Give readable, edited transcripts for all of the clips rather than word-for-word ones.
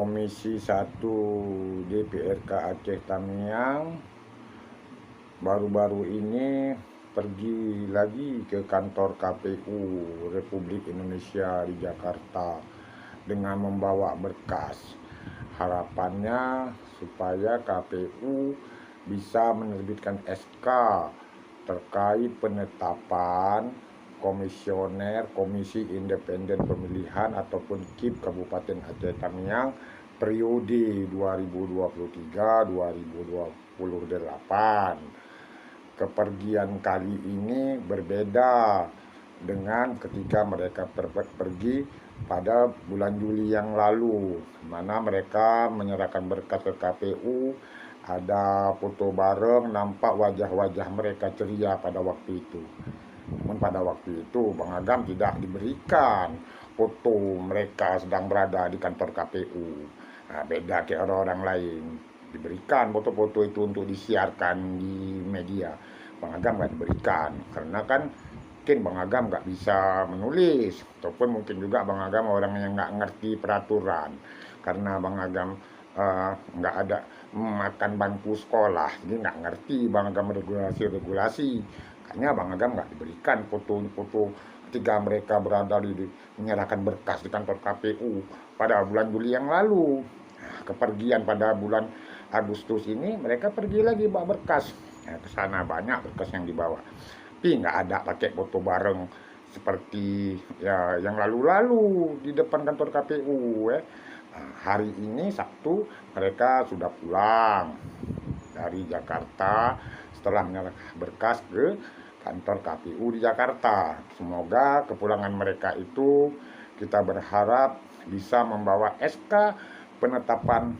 Komisi 1 DPRK Aceh Tamiang baru-baru ini pergi lagi ke kantor KPU Republik Indonesia di Jakarta dengan membawa berkas. Harapannya supaya KPU bisa menerbitkan SK terkait penetapan komisioner Komisi Independen Pemilihan ataupun KIP Kabupaten Aceh Tamiang periode 2023-2028. Kepergian kali ini berbeda dengan ketika mereka pergi pada bulan Juli yang lalu, mana mereka menyerahkan berkas ke KPU. Ada foto bareng, nampak wajah-wajah mereka ceria pada waktu itu. Namun pada waktu itu Bang Agam tidak diberikan foto mereka sedang berada di kantor KPU. Beda kayak orang-orang lain, diberikan foto-foto itu untuk disiarkan di media. Bang Agam nggak diberikan karena kan mungkin Bang Agam nggak bisa menulis, ataupun mungkin juga Bang Agam orang yang nggak ngerti peraturan, karena Bang Agam nggak ada makan bangku sekolah, jadi nggak ngerti Bang Agam regulasi. Makanya Bang Agam nggak diberikan foto-foto ketika mereka berada di menyerahkan berkas di kantor KPU pada bulan Juli yang lalu. Kepergian pada bulan Agustus ini mereka pergi lagi bawa berkas. Ke sana banyak berkas yang dibawa, tapi nggak ada pakai foto bareng seperti ya yang lalu-lalu di depan kantor KPU. Hari ini Sabtu mereka sudah pulang dari Jakarta setelah menyerahkan berkas ke kantor KPU di Jakarta. Semoga kepulangan mereka itu kita berharap bisa membawa SK penetapan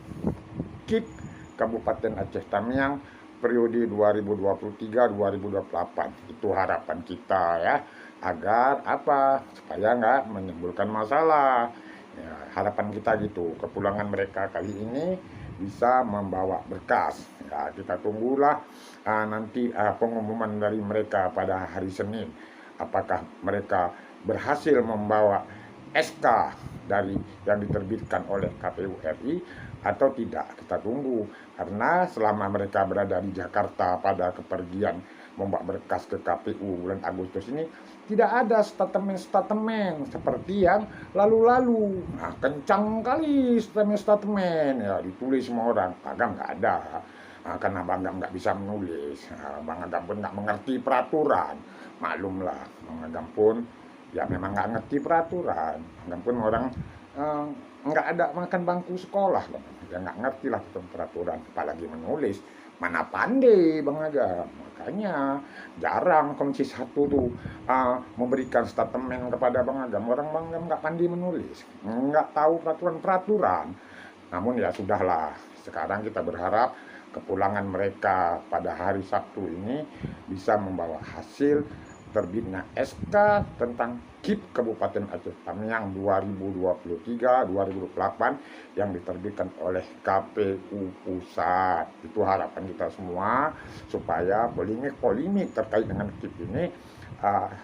KIP Kabupaten Aceh Tamiang periode 2023-2028. Itu harapan kita ya, agar apa, supaya nggak menimbulkan masalah. Ya, harapan kita gitu, kepulangan mereka kali ini bisa membawa berkas. Ya, kita tunggulah nanti pengumuman dari mereka pada hari Senin. Apakah mereka berhasil membawa SK dari yang diterbitkan oleh KPU RI atau tidak, kita tunggu. Karena selama mereka berada di Jakarta pada kepergian membawa berkas ke KPU bulan Agustus ini, tidak ada statement seperti yang lalu-lalu. Kencang kali statement ya, ditulis semua orang. Agam nggak ada, karena Bang Agam nggak bisa menulis. Bang Agam pun nggak mengerti peraturan. Maklumlah, Bang Agam pun ya memang nggak ngerti peraturan. Bang Agam pun orang nggak ada makan bangku sekolah, ya nggak ngerti lah tentang peraturan, apalagi menulis. Mana pandai Bang Agam. Makanya jarang Komisi 1 tuh memberikan statement kepada Bang Agam. Orang Bang Agam nggak pandai menulis, nggak tahu peraturan-peraturan. Namun ya sudahlah, sekarang kita berharap kepulangan mereka pada hari Sabtu ini bisa membawa hasil terbitnya SK tentang KIP Kabupaten Aceh Tamiang 2023-2028 yang diterbitkan oleh KPU Pusat. Itu harapan kita semua, supaya polemik terkait dengan KIP ini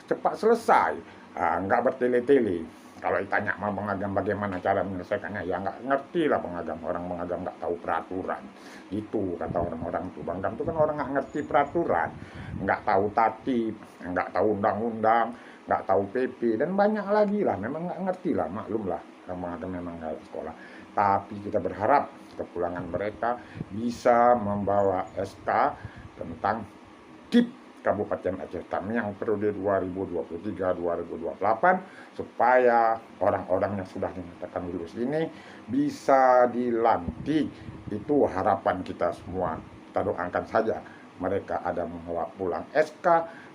cepat selesai, nggak bertele-tele. Kalau ditanya sama Bang Agam bagaimana cara menyelesaikannya, ya nggak ngerti lah Bang Agam. Orang Bang Agam nggak tahu peraturan. Itu kata orang-orang tuh. Bang Agam tuh kan orang nggak ngerti peraturan, nggak tahu tatib, nggak tahu undang-undang, nggak tahu PP, dan banyak lagi lah. Memang nggak ngerti lah, maklum lah. Bang Agam memang nggak sekolah. Tapi kita berharap kepulangan mereka bisa membawa SK tentang KIP Kabupaten Aceh Tamiang periode 2023-2028, supaya orang-orang yang sudah dinyatakan lulus ini bisa dilantik. Itu harapan kita semua. Kita doakan saja mereka ada membawa pulang SK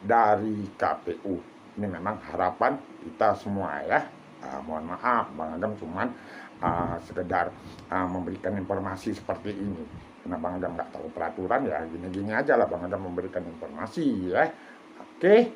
dari KPU. Ini memang harapan kita semua ya. Mohon maaf Bang Agam cuman sekedar memberikan informasi seperti ini. Karena Bang Agam nggak tahu peraturan, ya gini-gini aja lah Bang Agam memberikan informasi ya. Oke.